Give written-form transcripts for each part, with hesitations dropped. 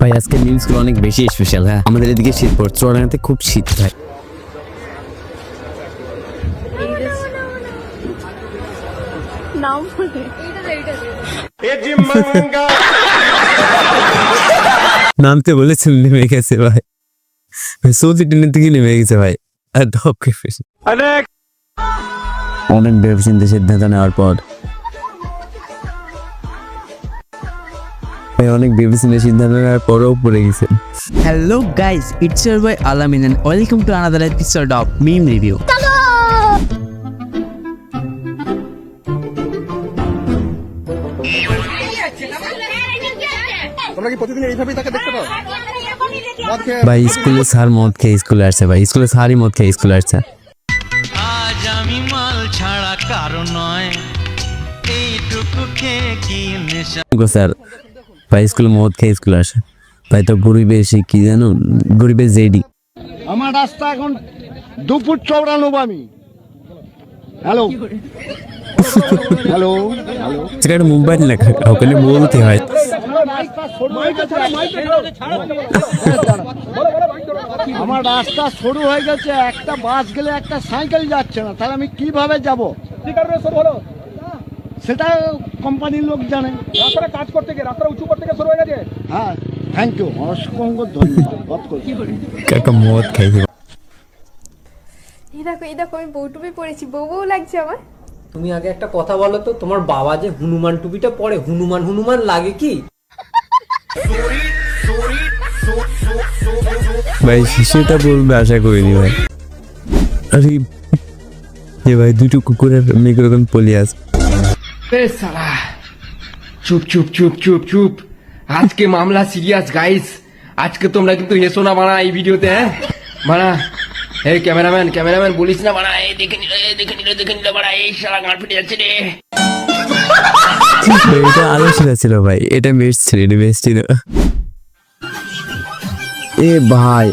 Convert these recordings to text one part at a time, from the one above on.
ভাই আজকে নিউজগুলো অনেক বেশি স্পেশাল। হ্যাঁ, আমাদের এদিকে শীত পড়ছে, চুয়াডাঙ্গাতে খুব শীত ভাই। নামতে বলেছেন, নেমে গেছে ভাই। সৌদি ট্রেনের থেকে নেমে গেছে ভাই। আর অনেক ভেবেচিন্তে সিদ্ধান্ত নেওয়ার পর অনেক ভেবেচিন্তে সিদ্ধান্ত নেওয়ার পরেও পড়ে গেছে। Hello guys, it's your boy Alamin and welcome to another episode of Meme Review. ভাই স্কুলে স্যার মদ খেয়ে স্কুলে আসছে, ভাই স্কুলে স্যারই মদ খেয়ে স্কুলে আসছে। আজ আমি মাল ছাড়া কারণ নয়, এইটুকু খেয়ে কি নেশা। স্যার ভাই স্কুলে মদ খেয়ে স্কুলে আসে ভাই, তো গরিবের সে কি জানো, গরিবের জেডি। আমার রাস্তা এখন 2 ফুট চওড়া নেব আমি। হ্যালো হ্যালো হ্যালো, সেটা একটা মোবাইল লেখা, ওখানে বলতে হয়। আমার রাস্তা সরু হয়ে গেছে, একটা বাস গেলে একটা সাইকেল যাচ্ছে না, তাহলে আমি কিভাবে যাব? সেটা কোম্পানির লোক জানে। রাস্তাটা কাজ করতে গিয়ে রাস্তাটা উঁচু করতে গিয়ে শুরু হয়ে গেছে। হ্যাঁ, থ্যাংক ইউ, অসংখ্য ধন্যবাদ। কাকা মদ খাইছে। এই দেখো আমি বউ টুপি পরেছি, বউ লাগছে আমার। তুমি আগে একটা কথা বলো তো, তোমার বাবা যে হনুমান টুপিটা পরে, হনুমান হনুমান লাগে কি? ভাই সেটা বলবে আশা করিনি ভাই। আরে এ ভাই দুটো কুকুরের মেঘরকম পলিয়াস। চুপ চুপ চুপ চুপ চুপ, আজকে মামলা সিরিয়াস গাইস। আজকে তোমরা কিন্তু হেসো না বানা এই ভিডিওতে। হ্যাঁ বানা, এই ক্যামেরাম্যান বলিস না বানা, এই দেখে নিল বানা, এই শালা গাঁট ফেটে যাচ্ছে রে। এটা আলোচনা ছিল ভাই, এটা বেশ ছিল। এ ভাই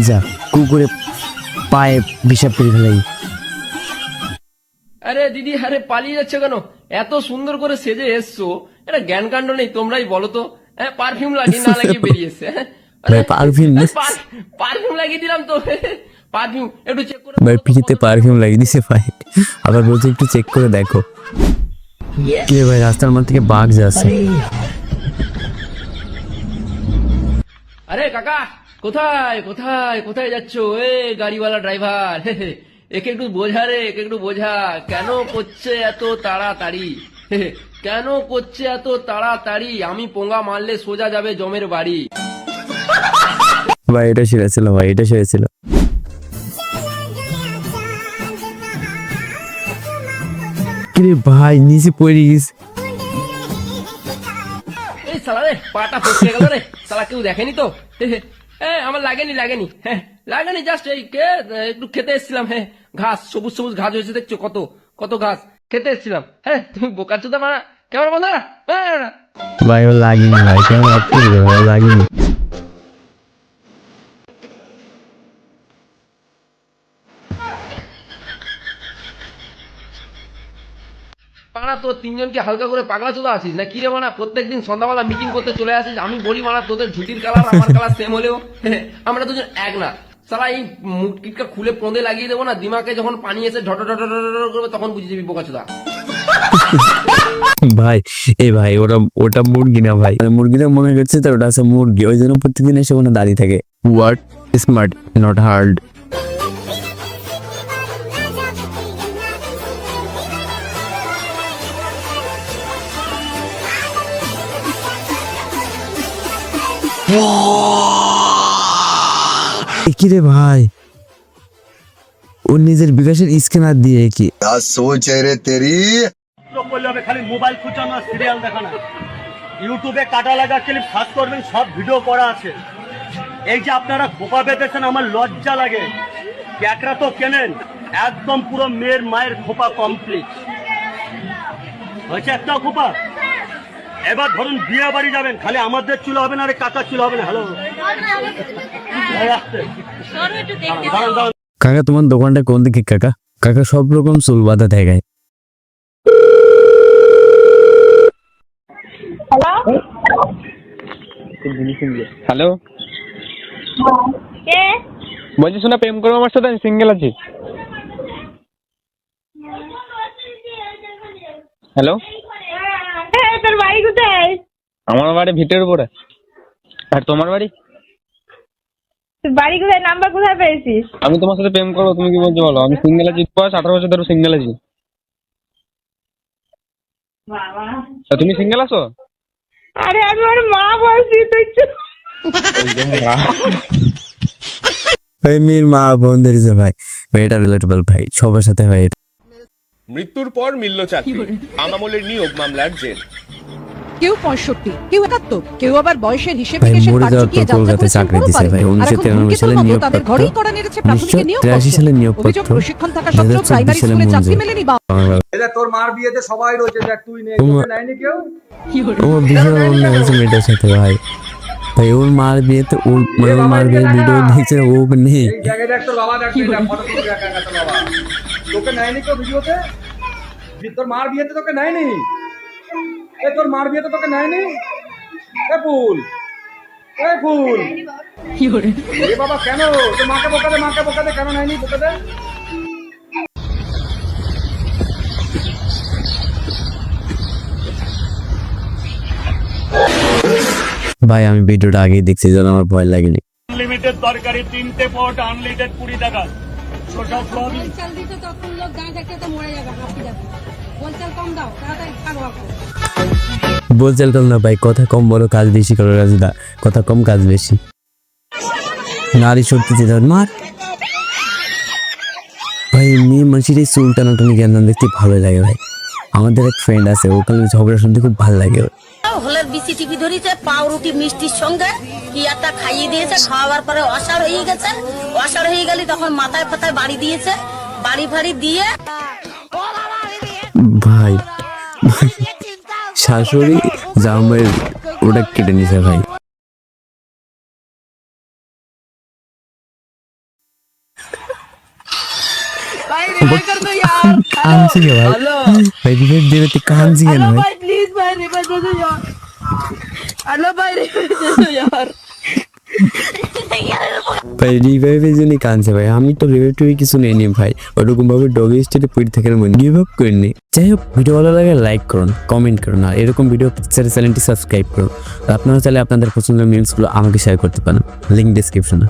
যা কুকুরে পায়ে বিষাপ করে ফেলাই। আরে দিদি, আরে পালিয়ে যাচ্ছে কেন? এত সুন্দর করে সেজে এসছো, এটা জ্ঞান কাণ্ড নেই? তোমরাই বলো তো। হ্যাঁ, পারফিউম লাগিয়ে না লাগিয়ে বেরিয়েছে। ভাই পারফিউম পারফিউম লাগিয়ে দিলাম তো। পারফিউম একটু চেক করে ভাই, পিঠিতে পারফিউম লাগিয়ে দিছে ভাই, আবার বলছে একটু চেক করে দেখো। কে ভাই রাস্তার মধ্যে থেকে বাঘ যাচ্ছে। আরে কাকা, কোথায় কোথায় কোথায় যাচ্ছ? এ গাড়িওয়ালা ড্রাইভার, একে একটু বোঝা রে, একে একটু বোঝা। কেন করছে এত তাড়াতাড়ি? কেন করছে এত তাড়াতাড়ি? আমি পোঙ্গা মারলে সোজা যাবে জমের বাড়ি। ভাই এটা সেরেছিল ভাই, এটা সেরেছিল। কিরে ভাই নিচে পড়ে গেছে। এই শালা রে, পাটা ফসকে গেল রে শালা, কেউ দেখেনি তো? আমার লাগেনি, হ্যাঁ লাগেনি, জাস্ট এই একটু খেতে এসেছিলাম। হ্যাঁ, ঘাস সবুজ সবুজ ঘাস হয়েছে, দেখছো কত কত ঘাস, খেতে এসেছিলাম। হ্যাঁ, তুমি বোকা চোদা মারা, কেমন বন্ধ না? ভাই ও লাগিনি ভাই, কেমন ভাই লাগিনি। মানা তোর তিনজনকে হালকা করে পাগলা চোদা আছিস না কি রে মানা? প্রত্যেকদিন সন্ধ্যাবেলা মিটিং করতে চলে আসিস। আমি বলি মানা, তোদের ঝুটির কালার আমার কালার সেম হলেও আমরা দুজন এক না। সারা এই মুটকিটটা খুলে পোঁদে লাগিয়ে দেবো না, দিমাকে যখন পানি এসে ঢট ঢট ঢট করবে তখন বুঝে যাবি বোকা চোদা। ভাই এ ভাই ওটা মুরগি না ভাই, মুরগিটা মনে করছে তো ওটা আছে মুরগি, ওই জন্য প্রতিদিন এসে ওখানে দাঁড়িয়ে থাকে। Work smart not hard. কি রে ভাই, ও নিজের বিকাশের স্ক্যানার দিয়ে কি সোচ রে তেরি করলে হবে খালি মোবাইল খুঁচানো, সিরিয়াল দেখানো। ইউটিউবে কাটা লাগা ক্লিপ সার্চ করবেন, সব ভিডিও করা আছে। এই যে আপনারা খোপা বেঁধেছেন, আমার লজ্জা লাগে। ক্যাকরা তো কেনেন, একদম পুরো মেয়ের মায়ের খোপা কমপ্লিট হয়েছে, একটা খোপা। এবার ধরুন বিয়ে বাড়ি যাবেন, খালি আমাদের চুল হবে না, আরে কাকার চুল হবে না। হ্যালো কাকা, তোমার দোকানটা কোন দিকে কাকা? কাকা সব রকম চুল বাঁধা দেখায়। হ্যালো, বলছি শোনা, প্রেম করবো আমার সাথে, আমি সিঙ্গেল আছি। হ্যালো, তোর বাড়ি কোথায়? আমার বাড়ি ভিটের উপরে। আর তোমার বাড়ি? তোর বাড়ি কোথায়? নাম্বার কোথায় পেয়েছিস? আমি তোমার সাথে প্রেম করবো, তুমি কি বলছো বলো? আমি সিঙ্গেল আছি, 18 বছর ধরে সিঙ্গেল আছি। তা তুমি সিঙ্গেল আছো? আরে আমি ওর মা বলছি, তুই চুপ। ভাই মেয়ের মা বোন ধরেছে ভাই, এটা রিলেটেবল ভাই, সবার সাথে ভাই। মৃত্যুর পর মিলল চাকরি, আমলের নিয়োগ মামলার জেল। কেউ 65, কেউ 71, কেউ আবার বয়সের হিসেব ভাই নিকেশের মরে পাট যাওয়ার পর চুকিয়ে যাত্রা কলকাতায় করেছেন চাকরি পুরো দিছে পারে। ভাই। আর এখন 1993 সালে ধূমকেতুর মতো তাদের নিয়োগপত্র, ঘরেই করা নেড়েছে প্রাথমিক 1983 সালে নিয়োগপত্র, অভিযোগ প্রশিক্ষণ থাকা সত্ত্বেও 2024 প্রাইমারি সালে স্কুলে চাকরি মঞ্জুর। মেলেনি এদের তোর মার বিয়েতে সবাই রয়েছে, দেখ তুই নেই, তোমার- তোকে নেয়নি কেউ। ও বিশাল অন্যায় হয়েছে মেয়েটার সাথে ভাই। ভাই ওর মার বিয়েতে, ওর মানে ওর মার বিয়ের ভিডিও দেখছে, ও নেই। এই জায়গায় দেখ তোর বাবা, দেখ তুই দেখ, ফটো তুলে দেখ তোর বাবা। তোকে নেয়নি কেউ ভিডিওতে? তোর মার বিয়েতে তোকে নেয়নি? এ তোর মার বিয়েতে তোকে নেয়নি? এ ফুল, এ ফুল, এ বাবা কেন? তোর মাকে বোকা দে, মাকে বোকা দে, কেন নেয়নি বোকা দে? ভাই আমি ভিডিওটা আগেই দেখছি, যেন আমার ভয় লাগেনি। আনলিমিটেড তরকারি 3টে পট, আনলিমিটেড 20 টাকা। ছোটা সোয়াবিন বলছেন কম না ভাই, কথা কম বলো, কাজ বেশি করো রাজুদা, কথা কম কাজ বেশি। নারী শক্তি দিতে মার ভাই। মেয়ে মানুষের এই চুল টানাটানি জ্ঞান দেখতে ভালো লাগে ভাই। আমাদের এক ফ্রেন্ড আছে, ওখানে ঝগড়া শুনতে খুব ভালো লাগে। হলের বিসি টিভি ধরেছে, পাউরুটি মিষ্টির সঙ্গে কি একটা খাইয়ে দিয়েছে, খাওয়ার পরে অসাড় হয়ে গেছে। অসাড় হয়ে গেলে তখন মাথায় ফাতায় বাড়ি দিয়েছে, বাড়ি ফাড়ি দিয়ে ভাই শাশুড়ি জামাইয়ের ওটা কেটে নিছে ভাই। কাঁদছি কে ভাই? ভাই রিভাইভ দেবে তো কাঁদছি কেন ভাই? প্লিজ ভাই রিভাইভ দে দো यार। হ্যালো ভাই রিভাইভ দে দো यार। ভাই রিভাইভের জন্য কাঁদছে ভাই। আমি তো রিভাইভ টিভি কিছু নেইনি ভাই, ওরকম ভাবে ডগি স্টেটে পড়ে থাকার মনে গিভ আপ করিনি। যাই হোক, ভিডিও ভালো লাগে লাইক করুন, কমেন্ট করুন, আর এরকম ভিডিও চ্যানেলটি সাবস্ক্রাইব করুন। আর আপনারা চাইলে আপনাদের পছন্দের মিমসগুলো আমাকে শেয়ার করতে পারেন, লিঙ্ক ডেসক্রিপশনে।